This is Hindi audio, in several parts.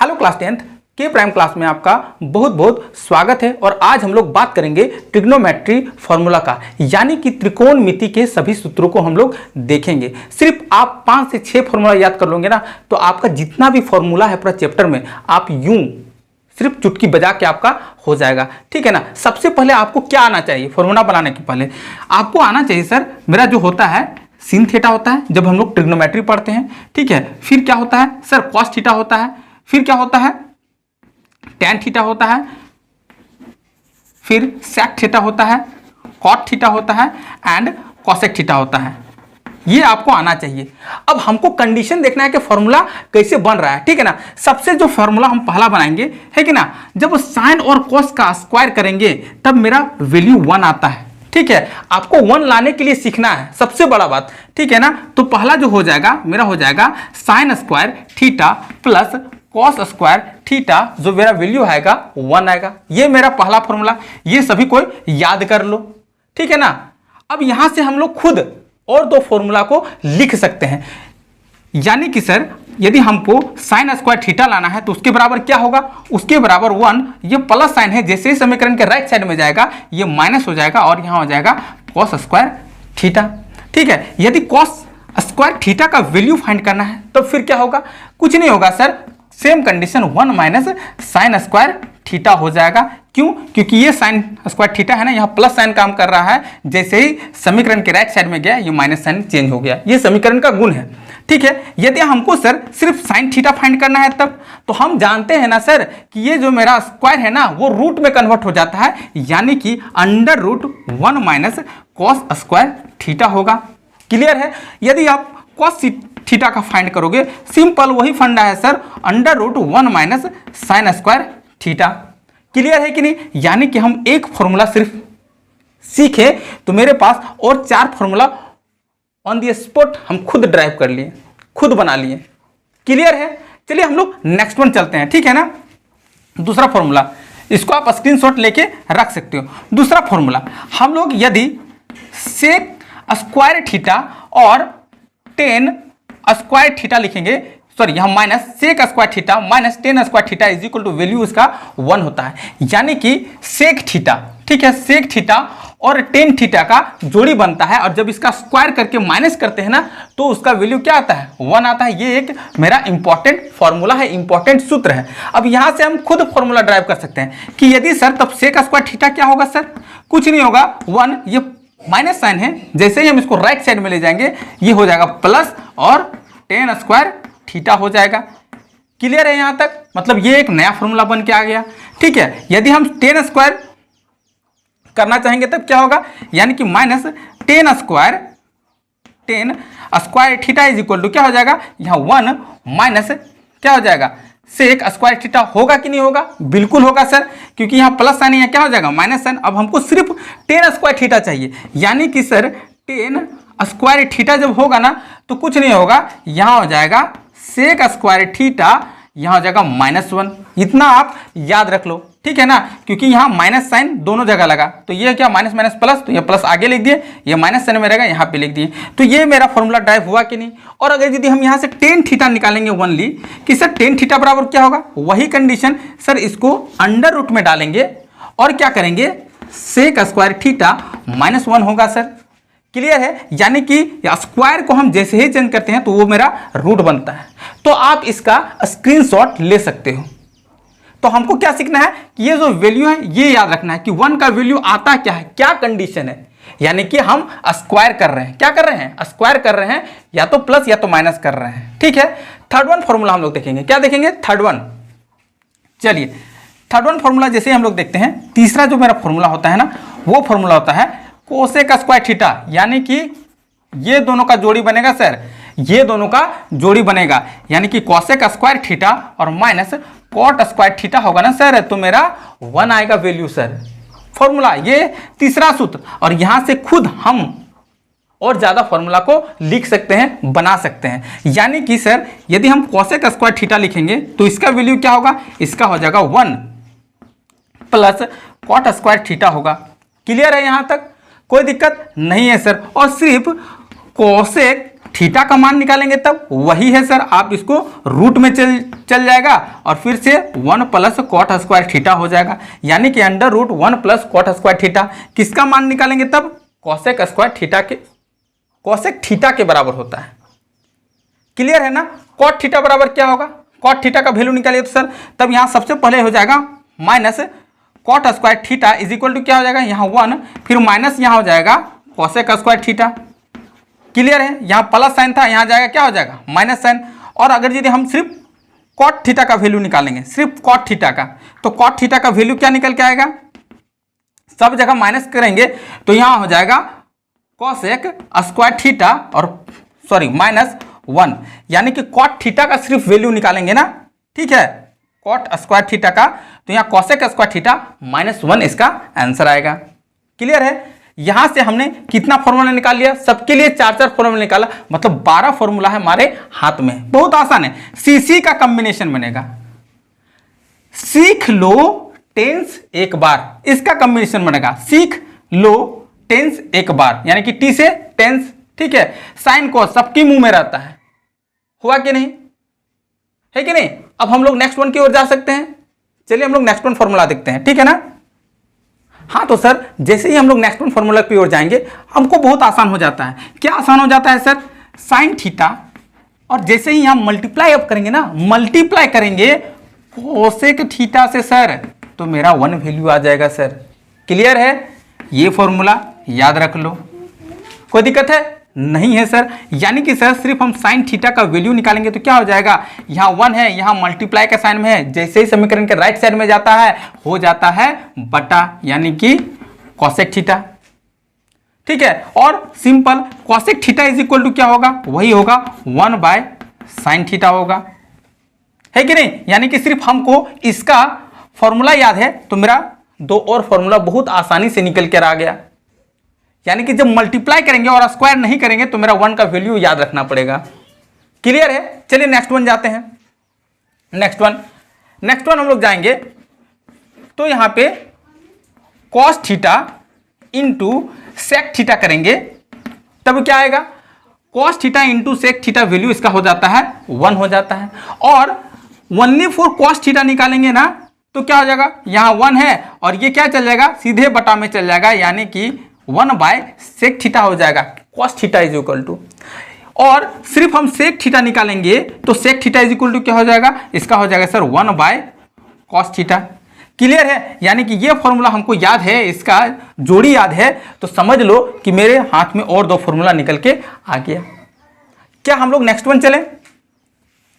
हेलो क्लास 10th के प्राइम क्लास में आपका बहुत बहुत स्वागत है। और आज हम लोग बात करेंगे ट्रिग्नोमेट्री फॉर्मूला का, यानी कि त्रिकोणमिति के सभी सूत्रों को हम लोग देखेंगे। सिर्फ आप 5 से 6 फॉर्मूला याद कर लोगे ना, तो आपका जितना भी फॉर्मूला है पूरा चैप्टर में आप यूं सिर्फ चुटकी बजा के आपका हो जाएगा, ठीक है ना। सबसे पहले आपको क्या आना चाहिए? फॉर्मूला बनाने के पहले आपको आना चाहिए सर, मेरा जो होता है sin थीटा होता है जब हम लोग ट्रिग्नोमेट्री पढ़ते हैं, ठीक है। फिर क्या होता है सर? cos थीटा होता है। फिर क्या होता है? tan थीटा होता है। फिर sec थीटा होता है, cot थीटा होता है एंड cosec थीटा होता है। ये आपको आना चाहिए। अब हमको कंडीशन देखना है कि फॉर्मूला कैसे बन रहा है, ठीक है ना। सबसे जो फॉर्मूला हम पहला बनाएंगे है कि ना, जब साइन और कॉस का स्क्वायर करेंगे तब मेरा वैल्यू 1 आता है, ठीक है। आपको 1 लाने के लिए सीखना है, सबसे बड़ा बात, ठीक है ना। तो पहला जो हो जाएगा मेरा हो जाएगा sign square theta plus cos square theta, जो मेरा वैल्यू आएगा 1 आएगा। ये मेरा पहला फॉर्मूला, ये सभी को याद कर लो, ठीक है ना। अब यहां से हम लोग खुद और 2 फॉर्मूला को लिख सकते हैं, यानी कि सर यदि हमको साइन स्क्वायर थीटा लाना है तो उसके बराबर क्या होगा? उसके बराबर 1, ये प्लस साइन है, जैसे ही समीकरण के राइट साइड में जाएगा ये माइनस हो जाएगा और यहां हो जाएगा कॉस स्क्वायर थीटा, ठीक है। यदि कॉस स्क्वायर थीटा का वैल्यू फाइंड करना है तो फिर क्या होगा? कुछ नहीं होगा sir, same condition 1 minus sine square theta हो जाएगा। क्यों? क्योंकि ये साइन स्क्वायर थीटा है ना, यहाँ प्लस साइन काम कर रहा है, जैसे ही समीकरण के राइट साइड में गया ये माइनस साइन चेंज हो गया। ये समीकरण का गुण है, ठीक है। यदि हमको सर सिर्फ साइन थीटा फाइंड करना है तब तो हम जानते हैं ना सर कि ये जो मेरा स्क्वायर है ना वो रूट में कन्वर्ट हो जाता है, यानी कि under root 1 minus cos square theta होगा। क्लियर है? यदि आप कॉस थीटा का फाइंड करोगे, सिंपल वही फंडा है sir, under root 1 minus sine square theta. Clear है कि नहीं? यानी कि हम एक फॉर्मूला सिर्फ सीखे तो मेरे पास और 4 फॉर्मूला ऑन द स्पॉट हम खुद ड्राइव कर लिए, खुद बना लिए। क्लियर है? चलिए हम लोग नेक्स्ट वन चलते हैं, ठीक है ना। दूसरा फॉर्मूला, इसको आप स्क्रीनशॉट लेके रख सकते हो। दूसरा फॉर्मूला हम लोग यदि सेक स्क्वायर थीटा और टेन स्क्वायर थीटा लिखेंगे, सॉरी यहाँ minus sec square theta minus tan square theta is equal to value इसका 1 होता है, यानी कि सेक थीटा, ठीक है, सेक थीटा और टेन थीटा का जोड़ी बनता है और जब इसका स्क्वायर करके माइनस करते हैं ना तो उसका वैल्यू क्या आता है? 1 आता है। ये एक मेरा इंपॉर्टेंट फॉर्मूला है, इंपॉर्टेंट सूत्र है। अब यहां से हम खुद फॉर्मूला ड्राइव कर सकते हैं कि यदि सर तब सेक स्क्वायर थीटा क्या होगा सर? कुछ नहीं होगा, 1, ये माइनस साइन है, जैसे ही हम इसको राइट साइड में ले जाएंगे ये हो जाएगा प्लस और टेन स्क्वायर थीटा हो जाएगा। क्लियर है यहां तक? मतलब ये एक नया फॉर्मूला बन के आ गया, ठीक है। यदि हम टेन स्क्वायर करना चाहेंगे तब क्या होगा? यानी कि minus tan square theta is equal to क्या हो जाएगा? यहाँ 1 माइनस क्या हो जाएगा? सेक स्क्वायर थीटा होगा कि नहीं होगा? बिल्कुल होगा सर, क्योंकि यहाँ प्लस साइन है, क्या हो जाएगा? Minus sine. अब हमको सिर्फ टेन स्क्वायर थीटा चाहिए, यानी कि सर टेन स्क्वायर थीटा जब होगा ना तो कुछ नहीं होगा, यहाँ हो जाएगा सेक स्क्वायर थीटा, यहाँ हो जाएगा -1। इतना आप याद रख लो, ठीक है ना, क्योंकि यहाँ माइनस साइन दोनों जगह लगा, तो ये क्या माइनस माइनस प्लस, तो ये प्लस आगे लिख दिए, ये माइनस साइन में रहेगा यहाँ पे लिख दिए। तो ये मेरा फॉर्मूला ड्राइव हुआ कि नहीं? और अगर यदि हम यहाँ से टेन थीटा निकालेंगे ओनली कि सर टेन थीटा बराबर क्या होगा, वही कंडीशन सर, इसको अंडर रूट में डालेंगे और क्या करेंगे? सेक स्क्वायर थीटा -1 होगा सर। क्लियर है? यानी कि स्क्वायर को हम जैसे ही चेंज करते हैं तो वो मेरा रूट बनता है। तो आप इसका स्क्रीनशॉट ले सकते हो। तो हमको क्या सीखना है कि ये जो वैल्यू है ये याद रखना है कि 1 का वैल्यू आता क्या है, क्या कंडीशन है, यानी कि हम स्क्वायर कर रहे हैं। क्या कर रहे हैं? स्क्वायर कर रहे हैं, या तो प्लस या तो माइनस कर रहे हैं, ठीक है। थर्ड वन फॉर्मूला हम लोग देखेंगे, क्या देखेंगे? Third one. चलिए थर्ड वन फॉर्मूला जैसे हम लोग देखते हैं, तीसरा जो मेरा फॉर्मूला होता है ना वो फॉर्मूला होता है कोसेक स्क्वायर थीटा, यानी कि ये दोनों का जोड़ी बनेगा सर, ये दोनों का जोड़ी बनेगा, यानी कि कोसेक स्क्वायर थीटा और माइनस कॉट स्क्वायर थीटा होगा ना सर, तो मेरा 1 आएगा वैल्यू सर। फॉर्मूला ये तीसरा सूत्र, और यहां से खुद हम और ज्यादा फॉर्मूला को लिख सकते हैं, बना सकते हैं। यानी कि सर यदि हम कोसेक स्क्वायर थीटा लिखेंगे तो इसका वैल्यू क्या होगा? इसका हो जाएगा 1 प्लस कॉट स्क्वायर थीटा होगा। क्लियर है यहां तक? कोई दिक्कत नहीं है सर। और सिर्फ कोसेक थीटा का मान निकालेंगे तब वही है सर, आप इसको रूट में चल जाएगा और फिर से 1 प्लस कॉट स्क्वायर थीटा हो जाएगा, यानी कि under root 1 plus cot square theta. किसका मान निकालेंगे तब? कोसेक स्क्वायर थीटा के, कोसेक थीटा के बराबर होता है। क्लियर है ना? कॉट थीटा बराबर क्या होगा? कॉट थीटा का वैल्यू निकालिए तो सर तब यहाँ सबसे पहले हो जाएगा minus cot square theta is equal to क्या हो जाएगा, यहाँ 1, फिर माइनस यहाँ हो जाएगा कोसेक स्क्वायर थीटा। क्लियर है? यहाँ प्लस साइन था, यहाँ जाएगा क्या हो जाएगा, माइनस साइन। और अगर यदि हम सिर्फ कॉट थीटा का वैल्यू निकालेंगे, सिर्फ कॉट थीटा का, तो कॉट थीटा का वैल्यू क्या निकल के आएगा, सब जगह माइनस करेंगे तो यहाँ हो जाएगा कोसेक स्क्वायर थीटा और सॉरी माइनस 1, यानी कि कॉट थीटा का सिर्फ वैल्यू निकालेंगे ना, ठीक है, कॉट स्क्वायर थीटा का, तो यहाँ कोसेक स्क्वायर थीटा -1 इसका आंसर आएगा। क्लियर है? यहां से हमने कितना फॉर्मूला निकाल लिया, सबके लिए 4 फॉर्मूला निकाला, मतलब 12 फॉर्मूला है हमारे हाथ में। बहुत आसान है, सीसी का कॉम्बिनेशन बनेगा, सीख लो टेंस एक बार, इसका कॉम्बिनेशन बनेगा सीख लो टेंस एक बार, यानी कि टी से टेंस, ठीक है। साइन कॉस सबके मुंह में रहता है, हुआ कि नहीं, है कि नहीं? अब हम लोग नेक्स्ट वन की ओर जा सकते हैं। चलिए हम लोग नेक्स्ट वन फॉर्मूला देखते हैं, ठीक है ना? हाँ तो सर जैसे ही हम लोग नेक्स्ट वन फॉर्मूला की ओर जाएंगे हमको बहुत आसान हो जाता है। क्या आसान हो जाता है सर? साइन थीटा, और जैसे ही हम मल्टीप्लाई अप करेंगे ना, मल्टीप्लाई करेंगे कोसेक थीटा से सर, तो मेरा 1 वैल्यू आ जाएगा सर। क्लियर है? ये फॉर्मूला याद रख लो, कोई दिक्कत है? नहीं है सर। यानी कि सर सिर्फ हम साइन थीटा का वैल्यू निकालेंगे तो क्या हो जाएगा, यहाँ 1 है, यहाँ मल्टीप्लाई का साइन में है, जैसे ही समीकरण के राइट साइड में जाता है हो जाता है बटा, यानी कि कोसेक थीटा, ठीक है। और simple cosec theta is equal to क्या होगा, वही होगा 1/sin थीटा होगा, है कि नहीं? यानी कि सिर्फ हमको इसका फॉर्मूला याद है तो मेरा 2 और फॉर्मूला बहुत आसानी से निकल कर आ गया। यानी कि जब मल्टीप्लाई करेंगे और स्क्वायर नहीं करेंगे तो मेरा 1 का वैल्यू याद रखना पड़ेगा। क्लियर है? चलिए नेक्स्ट वन जाते हैं। नेक्स्ट वन हम लोग जाएंगे तो यहां पे cos theta into sec theta करेंगे, तब क्या आएगा, cos theta into sec theta value इसका हो जाता है 1 हो जाता है। और ओनली फॉर कॉस थीटा निकालेंगे ना तो क्या हो जाएगा, यहाँ 1 है और ये क्या चल जाएगा, सीधे बटा में चल जाएगा, यानी कि 1/sec थीटा हो जाएगा, cos theta is equal to. और सिर्फ हम sec थीटा निकालेंगे तो sec theta is equal to क्या हो जाएगा, इसका हो जाएगा सर 1/cos थीटा। क्लियर है? यानी कि ये फॉर्मूला हमको याद है, इसका जोड़ी याद है, तो समझ लो कि मेरे हाथ में और 2 फॉर्मूला निकल के आ गया। क्या हम लोग नेक्स्ट वन चलें?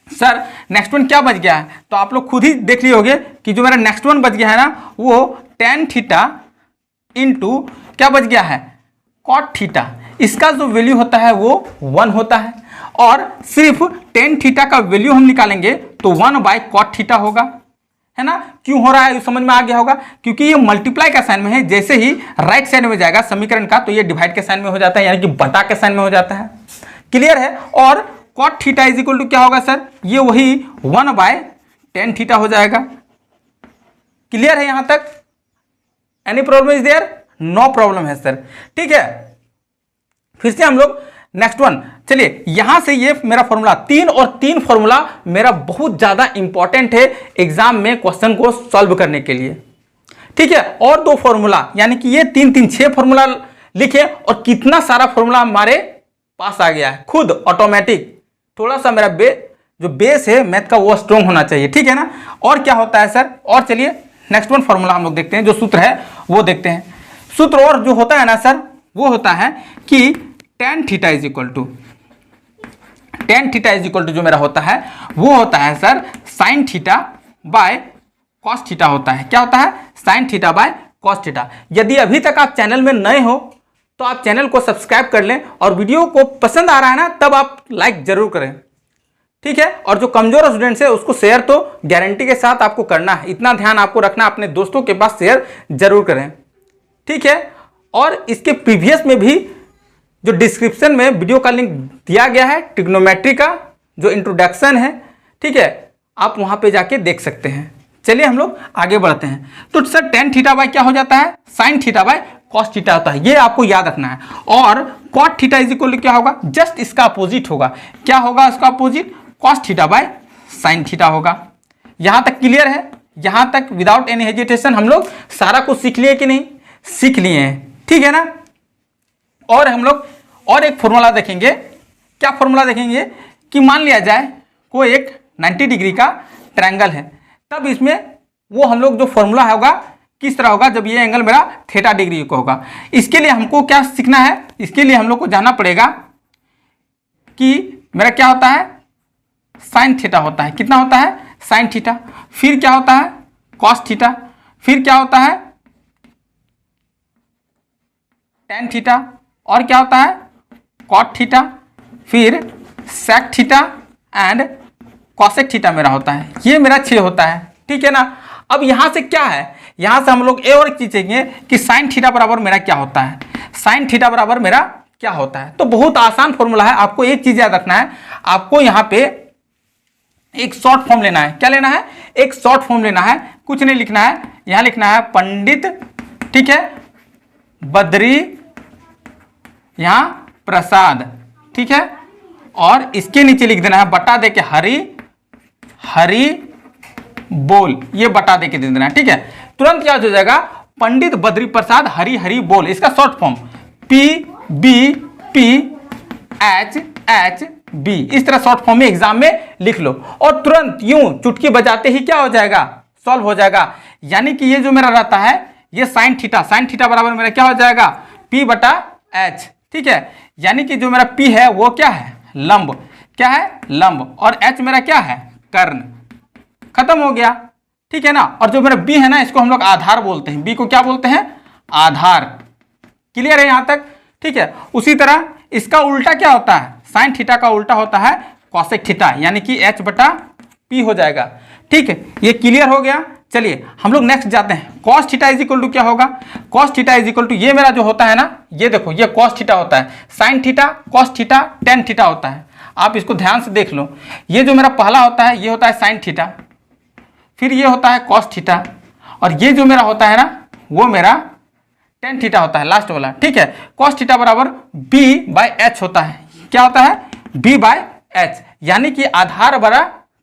सर नेक्स्ट वन क्या बच गया है, तो आप लोग खुद ही देख लिए होंगे कि जो मेरा नेक्स्ट वन बच गया है ना, वो tan थीटा इंटू क्या बच गया है, कॉट थीटा। इसका जो वैल्यू होता है वो 1 होता है, और सिर्फ tan थीटा का वैल्यू हम निकालेंगे तो 1/cot थीटा होगा, है ना? क्यों हो रहा है समझ में आ गया होगा, क्योंकि ये मल्टीप्लाई का साइन में है, जैसे ही राइट साइड में जाएगा समीकरण का तो ये डिवाइड के साइन में हो जाता है, यानी कि बटा के साइन में हो जाता है। क्लियर है? और cot theta is equal to क्या होगा सर, ये वही 1/tan थीटा हो जाएगा। क्लियर है यहां तक? Any problem is there? No problem है सर, ठीक है। फिर से हम लोग नेक्स्ट वन, चलिए यहां से ये मेरा फॉर्मूला 3 और 3 फॉर्मूला मेरा बहुत ज्यादा इंपॉर्टेंट है एग्जाम में क्वेश्चन को सॉल्व करने के लिए, ठीक है। और 2 फॉर्मूला, यानी कि ये 3 6 फॉर्मूला लिखे, और कितना सारा फॉर्मूला हमारे पास आ गया है खुद ऑटोमेटिक। थोड़ा सा मेरा जो बेस है मैथ का वो स्ट्रॉन्ग होना चाहिए, ठीक है ना। और क्या होता है सर, और चलिए नेक्स्ट वन फॉर्मूला हम लोग देखते हैं, जो सूत्र है वो देखते हैं। सूत्र और जो होता है ना सर, वो होता है कि tan theta is equal to जो मेरा होता है वो होता है sir sin theta by cos theta होता है। क्या होता है, sin theta by cos theta. यदि अभी तक आप चैनल में नए हो तो आप चैनल को सब्सक्राइब कर लें, और वीडियो को पसंद आ रहा है ना तब आप लाइक जरूर करें, ठीक है। और जो कमजोर स्टूडेंट्स है उसको शेयर तो गारंटी के साथ आपको करना है, इतना ध्यान आपको रखना, अपने दोस्तों के पास शेयर जरूर करें, ठीक है। और इसके प्रीवियस में भी जो डिस्क्रिप्शन में वीडियो का लिंक दिया गया है, ट्रिग्नोमेट्री का जो इंट्रोडक्शन है, ठीक है, आप वहां पे जाके देख सकते हैं। चलिए हम लोग आगे बढ़ते हैं। तो सर tan थीटा बाय क्या हो जाता है, sin theta by cos theta होता है, ये आपको याद रखना है। और cot theta is equal to क्या होगा, जस्ट इसका अपोजिट होगा। क्या होगा इसका opposite, cos theta by sin theta होगा। यहां तक क्लियर है, यहां तक विदाउट एनी हेजिटेशन हम लोग सारा कुछ सीख लिए कि नहीं, सीख लिए हैं, ठीक है ना। और हम लोग और एक फॉर्मूला देखेंगे। क्या फॉर्मूला देखेंगे कि मान लिया जाए कोई एक 90 डिग्री का ट्रायंगल है, तब इसमें वो हम लोग जो फॉर्मूला होगा किस तरह होगा, जब ये एंगल मेरा थीटा डिग्री का होगा। इसके लिए हमको क्या सीखना है, इसके लिए हम लोग को जानना पड़ेगा कि मेरा क्या होता है, साइन थीटा होता है। कितना होता है, साइन थीटा। फिर क्या होता है, कॉस थीटा। फिर क्या होता है, टेन थीटा। और क्या होता है, कॉट थीटा। फिर sec theta and cosec theta मेरा होता है। ये मेरा 6 होता है, ठीक है ना। अब यहां से क्या है, यहां से हम लोग एक और चीज देखेंगे कि साइन थीटा बराबर मेरा क्या होता है, साइन थीटा बराबर मेरा क्या होता है। तो बहुत आसान फॉर्मूला है, आपको एक चीज याद रखना है, आपको यहां पे एक शॉर्ट फॉर्म लेना है। क्या लेना है, एक शॉर्ट फॉर्म लेना है, कुछ नहीं लिखना है। यहां लिखना है पंडित, ठीक है, बद्री, यहां प्रसाद, ठीक है। और इसके नीचे लिख देना है बटा दे के हरि, हरि बोल, ये बटा दे के दे देना है, ठीक है। तुरंत क्या हो जाएगा, पंडित बद्री प्रसाद हरि हरि बोल। इसका short form P B P H H B, इस तरह शॉर्ट फॉर्म में एग्जाम में लिख लो और तुरंत यूं चुटकी बजाते ही क्या हो जाएगा, सॉल्व हो जाएगा। यानी कि ये जो मेरा रहता है ये साइन थीटा, साइन थीटा बराबर मेरा क्या हो जाएगा, पी बटा एच, ठीक है। यानी कि जो मेरा पी है वो क्या है, लंब, क्या है, लंब। और एच मेरा क्या है, कर्ण। खत्म हो गया, ठीक है ना। और जो मेरा बी है ना, इसको हम लोग आधार बोलते हैं, बी को क्या बोलते हैं, आधार। क्लियर है यहां तक, ठीक है। उसी तरह इसका उल्टा क्या होता है, साइन थीटा का उल्टा होता है कॉसेक थीटा, यानी कि एच बटा पी हो जाएगा, ठीक है। ये क्लियर हो गया। चलिए हम लोग नेक्स्ट जाते हैं। Cos theta is equal to क्या होगा, cos theta is equal to ये मेरा जो होता है ना, ये देखो ये कॉस थीटा होता है, sine theta, cos theta, tan theta होता है। आप इसको ध्यान से देख लो, ये जो मेरा पहला होता है ये होता है साइन थीटा, फिर ये होता है कॉस थीटा, और ये जो मेरा होता है ना वो मेरा टेन थीटा होता है, लास्ट वाला, ठीक है। कॉस थीटा बराबर बी बाय एच होता है। क्या होता है, बी बाय एच, यानी कि आधार बरा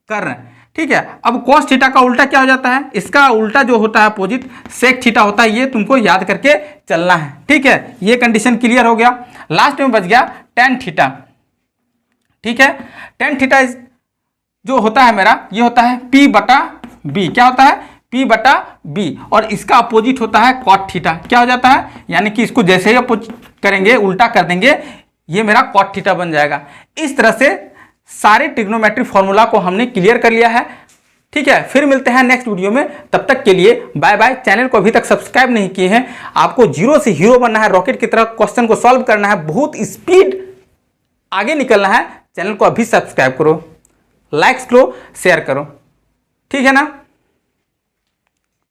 कर्ण, ठीक है। अब कॉस थीटा का उल्टा क्या हो जाता है, इसका उल्टा जो होता है अपोजिट सेक थीटा होता है। ये तुमको याद करके चलना है, ठीक है। ये कंडीशन क्लियर हो गया। लास्ट में बच गया टेन थीटा, ठीक है। टेन थीटा जो होता है मेरा ये होता है पी बटा बी। क्या होता है, पी बटा बी। और इसका अपोजिट होता है कॉट थीटा। क्या हो जाता है, यानी कि इसको जैसे ही अपोजिट करेंगे, उल्टा कर देंगे, ये मेरा कॉट थीटा बन जाएगा। इस तरह से सारे ट्रिग्नोमेट्री फॉर्मूला को हमने क्लियर कर लिया है, ठीक है। फिर मिलते हैं नेक्स्ट वीडियो में, तब तक के लिए बाय बाय। चैनल को अभी तक सब्सक्राइब नहीं किए हैं, आपको जीरो से हीरो बनना है, रॉकेट की तरह क्वेश्चन को सॉल्व करना है, बहुत स्पीड आगे निकलना है। चैनल को अभी सब्सक्राइब करो, लाइक्स करो, शेयर करो, ठीक है ना।